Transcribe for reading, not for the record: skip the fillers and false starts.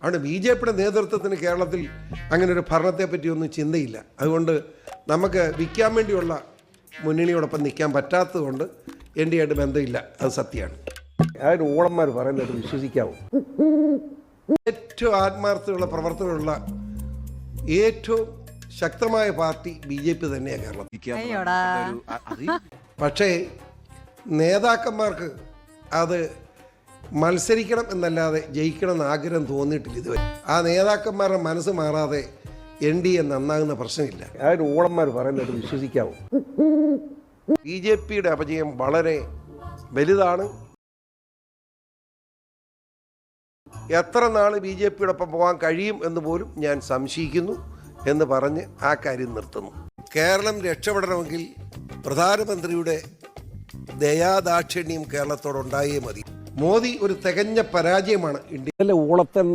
അതുകൊണ്ട് B J പിയുടെ നേതൃത്വത്തിന് കേരളത്തിൽ അങ്ങനെ ഒരു ഭരണത്തെ പറ്റിയൊന്നും ചിന്തയില്ല. അതുകൊണ്ട് നമുക്ക് വിൽക്കാൻ വേണ്ടിയുള്ള മുന്നണിയോടൊപ്പം നിൽക്കാൻ പറ്റാത്തതുകൊണ്ട് എൻ ഡി ആയിട്ട് ബന്ധമില്ല. അത് സത്യമാണ്. അതായത് ഊളന്മാർ പറയുന്നത് വിശ്വസിക്കാവൂ. ഏറ്റവും ആത്മാർത്ഥതയുള്ള പ്രവർത്തനമുള്ള ഏറ്റവും ശക്തമായ പാർട്ടി ബി ജെ പി തന്നെയാണ് കേരളത്തിൽ. പക്ഷേ നേതാക്കന്മാർക്ക് അത് മത്സരിക്കണം എന്നല്ലാതെ ജയിക്കണം എന്ന് ആഗ്രഹം തോന്നിയിട്ടില്ല ഇതുവരെ. ആ നേതാക്കന്മാരുടെ മനസ്സ് മാറാതെ എൻ ഡി എ നന്നാകുന്ന പ്രശ്നമില്ല. അതായത് ഊളന്മാർ പറയുന്നത് വിശ്വസിക്കാവൂ. ബി ജെ പിയുടെ അപജയം വളരെ വലുതാണ്. എത്ര നാൾ ബി ജെ പിയോടൊപ്പം പോകാൻ കഴിയും എന്ന് പോലും ഞാൻ സംശയിക്കുന്നു എന്ന് പറഞ്ഞ് ആ കാര്യം നിർത്തുന്നു. കേരളം രക്ഷപ്പെടണമെങ്കിൽ പ്രധാനമന്ത്രിയുടെ ദയാദാക്ഷിണ്യം കേരളത്തോടുണ്ടായേ മതി. മോദി ഒരു തികഞ്ഞ പരാജയമാണ് ഇന്ത്യയിലെ ഊളത്തൻ